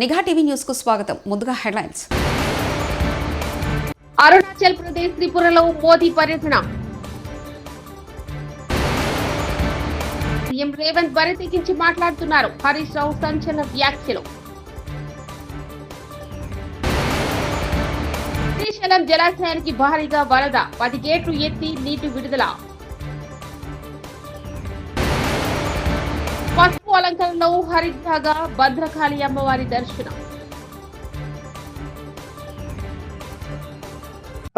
నిఘా TV news కు స్వాగతం. ముందుగా హెడ్లైన్స్. అరుణాచల్ ప్రదేశ్ త్రిపురలో మోదీ పర్యటన. సీఎం రేవంత్ బరితెగించి మాట్లాడుతున్నారు. హరీష్ రావు సంచలన వ్యాఖ్యలు. శ్రీశైలం జలాశయానికి భారీగా వరద, 10 గేట్లు ఎత్తి నీటి విడుదల. పసుపు అలంకరణలో హరితగా భద్రకాళి అమ్మవారి దర్శనం.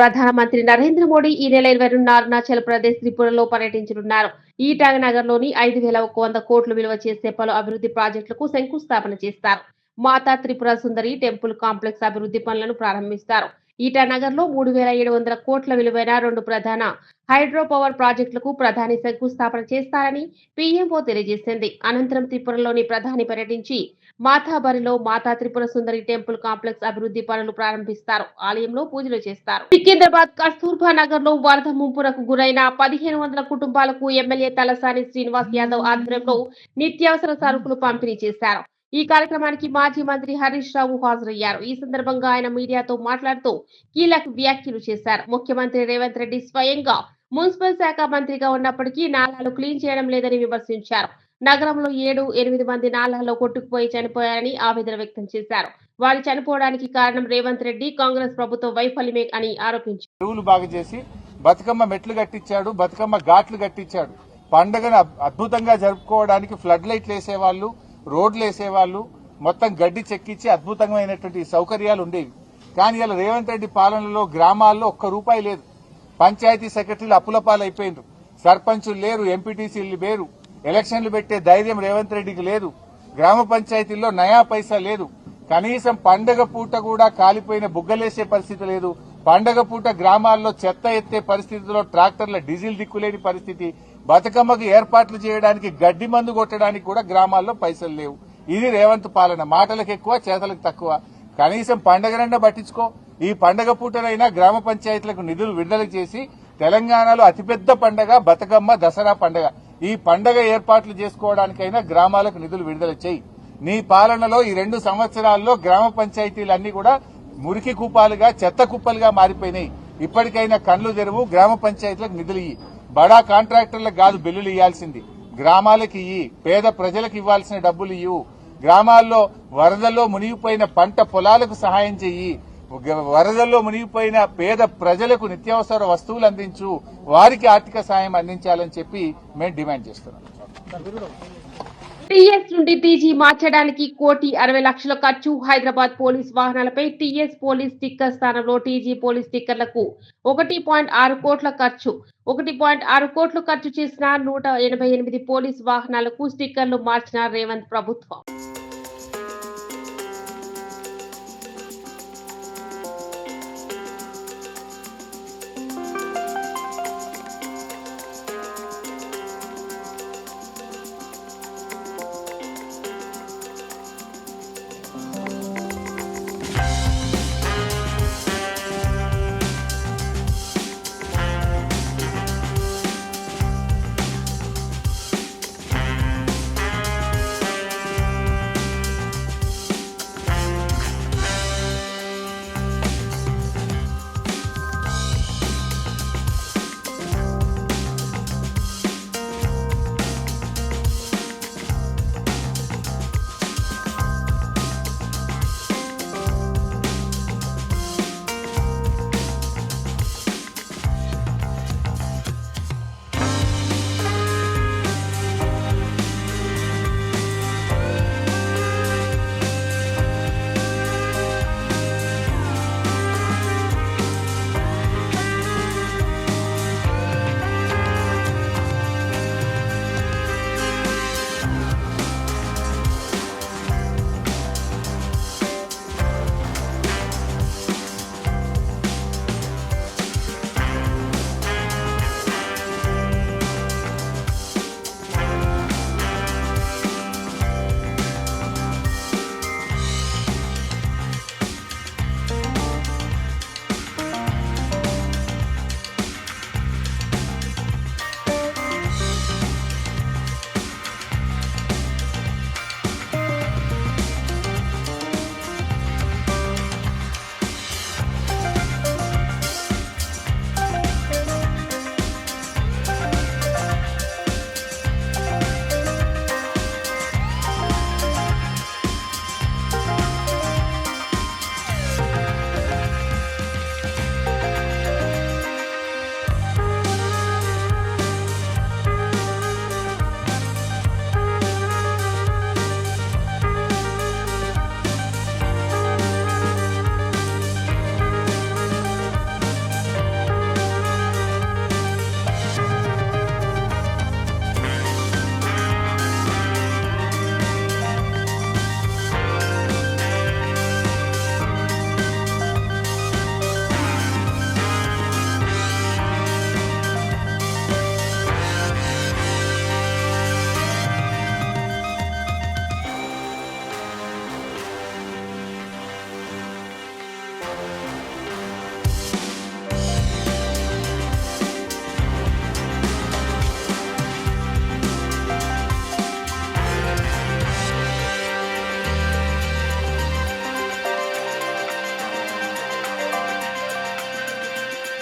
ప్రధానమంత్రి నరేంద్ర మోడీ ఈ నెల 22 అరుణాచల్ ప్రదేశ్ త్రిపురలో పర్యటించనున్నారు. ఈటాంగ్ నగర్ లోని 5,100 కోట్లు విలువ చేసే పలు అభివృద్ధి ప్రాజెక్టులకు శంకుస్థాపన చేస్తారు. మాతా త్రిపుర సుందరి టెంపుల్ కాంప్లెక్స్ అభివృద్ధి పనులను ప్రారంభిస్తారు. ఈటానగర్ లో 3,700 కోట్ల విలువైన 2 ప్రధాన హైడ్రో పవర్ ప్రాజెక్టులకు ప్రధాని శంకుస్థాపన చేస్తారని పీఎంఓ తెలియజేసింది. అనంతరం త్రిపురలోని ప్రధాని పర్యటించి మాతాబరిలో మాతా త్రిపుర సుందరి టెంపుల్ కాంప్లెక్స్ అభివృద్ధి పనులు ప్రారంభిస్తారు. ఆలయంలో పూజలు చేస్తారు. సికింద్రాబాద్ కస్తూర్బా నగర్ లో వరద ముంపునకు గురైన 1,500 కుటుంబాలకు ఎమ్మెల్యే తలసాని శ్రీనివాస్ యాదవ్ ఆధ్వర్యంలో నిత్యావసర సరుకులు పంపిణీ చేశారు. ఈ కార్యక్రమానికి మాజీ మంత్రి హరీష్ రావు హాజరయ్యారు. ఈ సందర్భంగా ఆయన మీడియాతో మాట్లాడుతూ కీలక వ్యాఖ్యలు చేశారు. ముఖ్యమంత్రి రేవంత్ రెడ్డి స్వయంగా మున్సిపల్ శాఖ మంత్రిగా ఉన్నప్పటికీ నాలాలు క్లీన్ చేయడం లేదని విమర్శించారు. నగరంలో 7-8 మంది నాలాల్లో కొట్టుకుపోయి చనిపోయారని ఆవేదన వ్యక్తం చేశారు. వారు చనిపోవడానికి కారణం రేవంత్ రెడ్డి, కాంగ్రెస్ ప్రభుత్వ వైఫల్యమే అని ఆరోపించారు. చెరువులు బాగు చేసి బతుకమ్మ మెట్లు కట్టించాడు, బతుకమ్మ ఘాట్లు కట్టించాడు. పండుగను అద్భుతంగా జరుపుకోవడానికి ఫ్లడ్ లైట్లు వేసేవాళ్లు, రోడ్లు వేసేవాళ్లు, మొత్తం గడ్డి చెక్కించి అద్భుతమైనటువంటి సౌకర్యాలు ఉండేవి. కానీ ఇలా రేవంత్ రెడ్డి పాలనలో గ్రామాల్లో ఒక్క రూపాయి లేదు. పంచాయతీ సెక్రటరీలు అప్పులపాలైపోయినారు. సర్పంచులు లేరు, ఎంపీటీసీలు లేరు. ఎలక్షన్లు పెట్టే ధైర్యం రేవంత్ రెడ్డికి లేదు. గ్రామ పంచాయతీల్లో నయా పైసా లేదు. కనీసం పండగ పూట కూడా కాలిపోయిన బుగ్గలేసే పరిస్థితి లేదు. పండగ పూట గ్రామాల్లో చెత్త ఎత్తే పరిస్థితిలో ట్రాక్టర్ల డీజిల్ దిక్కులేని పరిస్థితి. బతుకమ్మకు ఏర్పాట్లు చేయడానికి గడ్డి మందు కొట్టడానికి కూడా గ్రామాల్లో పైసలు లేవు. ఇది రేవంత్ పాలన. మాటలకు ఎక్కువ, చేతలకు తక్కువ. కనీసం పండగనన్నా పట్టించుకో. ఈ పండగ పూటనైనా గ్రామ పంచాయతీలకు నిధులు విడుదల చేసి తెలంగాణలో అతిపెద్ద పండగ బతుకమ్మ, దసరా పండగ. ఈ పండగ ఏర్పాట్లు చేసుకోవడానికైనా గ్రామాలకు నిధులు విడుదల చేయి. నీ పాలనలో ఈ 2 సంవత్సరాల్లో గ్రామ పంచాయతీలన్నీ కూడా మురికి కూపాలుగా, చెత్త కుప్పలుగా మారిపోయినాయి. ఇప్పటికైనా కళ్లు తెరువు, గ్రామ పంచాయతీలకు నిధులు ఇయ్యి. బడా కాంట్రాక్టర్లకు కాదు బిల్లులు ఇవ్వాల్సింది, గ్రామాలకు ఇయ్యి. పేద ప్రజలకు ఇవ్వాల్సిన డబ్బులు ఇవ్వు. గ్రామాల్లో వరదల్లో మునిగిపోయిన పంట పొలాలకు సహాయం చెయ్యి. వరదల్లో మునిగిపోయిన పేద ప్రజలకు నిత్యావసర వస్తువులు అందించు. వారికి ఆర్థిక సాయం అందించాలని చెప్పి మేము డిమాండ్ చేస్తున్నాం. టీఎస్ నుండి టీజీ మార్చడానికి 1,60,00,000 ఖర్చు. హైదరాబాద్ పోలీస్ వాహనాలపై టీఎస్ పోలీస్ స్టిక్కర్ స్థానంలో టీజీ పోలీస్ స్టిక్కర్లకు 1.6 కోట్ల ఖర్చు. 1.6 కోట్లు ఖర్చు చేసిన 188 పోలీస్ వాహనాలకు స్టిక్కర్లు మార్చిన రేవంత్ ప్రభుత్వం.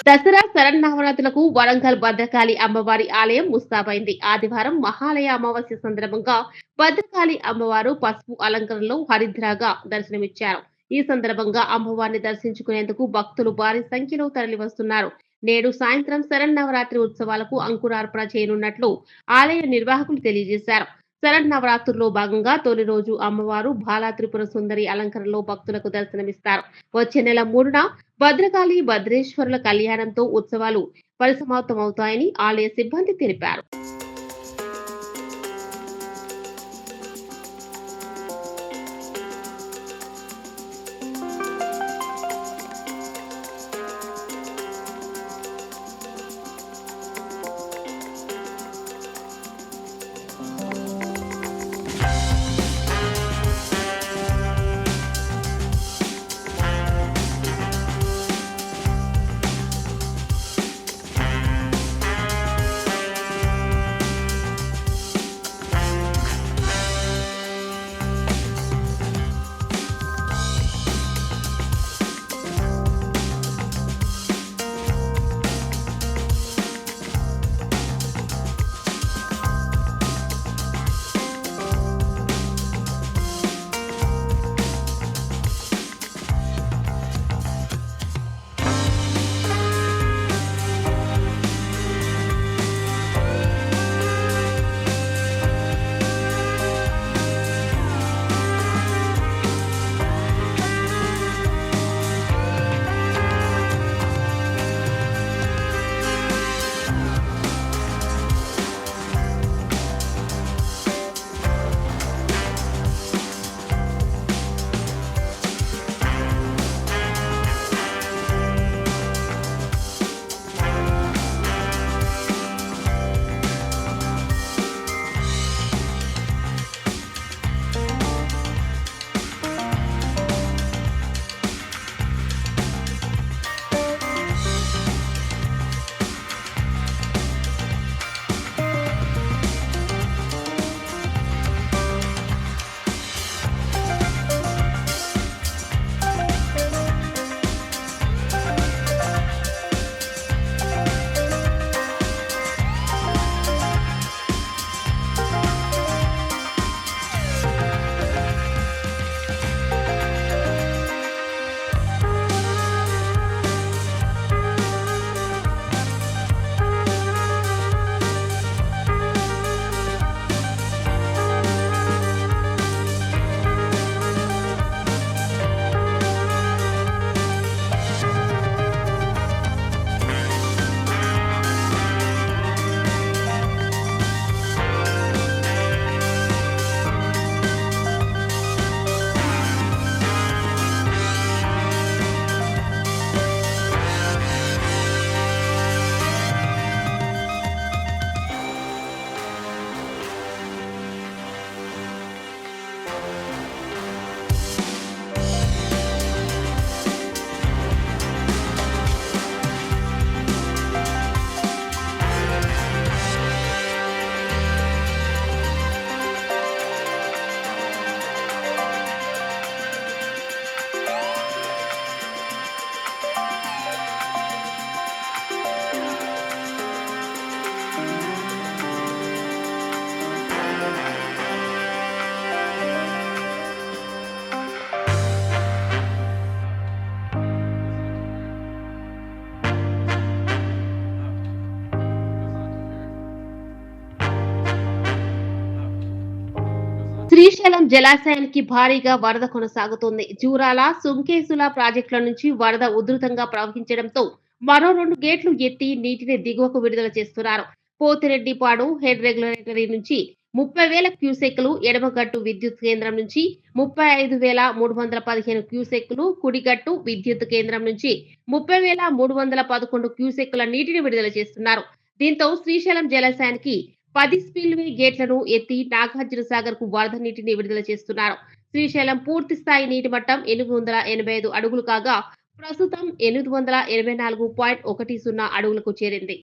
దసరా శరన్నవరాత్రులకు వరంగల్ భద్రకాళి అమ్మవారి ఆలయం ముస్తాబైంది. ఆదివారం మహాలయ అమావాస్య సందర్భంగా భద్రకాళి అమ్మవారు పసుపు అలంకరణలో హరిద్రాగా దర్శనమిచ్చారు. ఈ సందర్భంగా అమ్మవారిని దర్శించుకునేందుకు భక్తులు భారీ సంఖ్యలో తరలివస్తున్నారు. నేడు సాయంత్రం శరన్నవరాత్రి ఉత్సవాలకు అంకురార్పణ చేయనున్నట్లు ఆలయ నిర్వాహకులు తెలియజేశారు. శరన్నవరాత్రుల్లో భాగంగా తొలి రోజు అమ్మవారు బాలా త్రిపుర సుందరి అలంకరణలో భక్తులకు దర్శనమిస్తారు. వచ్చే నెల 3న భద్రకాళి భద్రేశ్వరుల కళ్యాణంతో ఉత్సవాలు పరిసమాప్తమవుతాయని ఆలయ సిబ్బంది తెలిపారు. శ్రీశైలం జలాశయానికి భారీగా వరద కొనసాగుతోంది. జూరాల, సుంకేసుల ప్రాజెక్టుల నుంచి వరద ఉధృతంగా ప్రవహించడంతో మరో 2 గేట్లు ఎత్తి నీటిని దిగువకు విడుదల చేస్తున్నారు. పోతిరెడ్డిపాడు హెడ్ రెగ్యులేటరీ నుంచి 30,000 క్యూసెక్కులు, ఎడమగట్టు విద్యుత్ కేంద్రం నుంచి 35,315 క్యూసెక్కులు, కుడిగట్టు విద్యుత్ కేంద్రం నుంచి 30,311 క్యూసెక్కుల నీటిని విడుదల చేస్తున్నారు. దీంతో శ్రీశైలం జలాశయానికి 10 స్పిల్వే గేట్లను ఎత్తి నాగార్జున సాగర్ కు వరద నీటిని విడుదల చేస్తున్నారు. శ్రీశైలం పూర్తి స్థాయి నీటి మట్టం 885 అడుగులు కాగా ప్రస్తుతం 884.10 అడుగులకు చేరింది.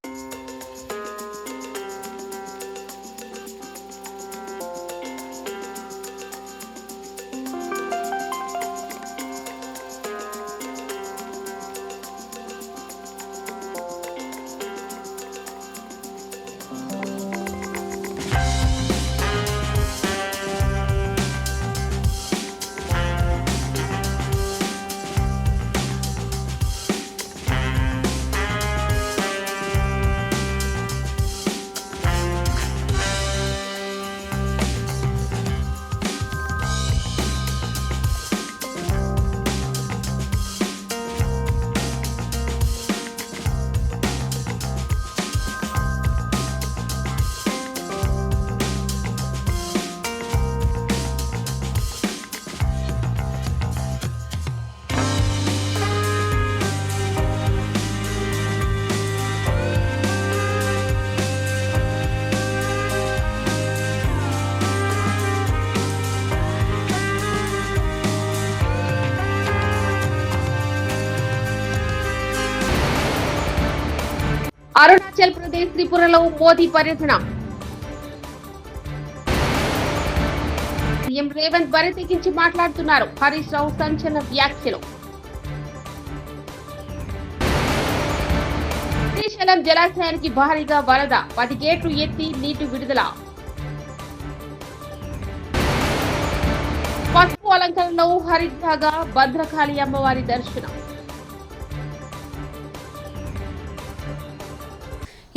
అరుణాచల్ ప్రదేశ్ త్రిపురలో మోదీ పర్యటన. సీఎం రేవంత్ బరి తెగించి మాట్లాడుతున్నారు. హరీష్ రావు సంచలన వ్యాఖ్యలు. శ్రీశైలం జలాశయానికి భారీగా వరద, 10 గేట్లు ఎత్తి నీటి విడుదల. పసుపు అలంకరణలో హరితగా భద్రకాళి అమ్మవారి దర్శనం.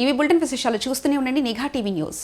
ఇవి బులెటిన్ విశేషాలు. చూస్తూనే ఉండండి నిఘా టీవీ న్యూస్.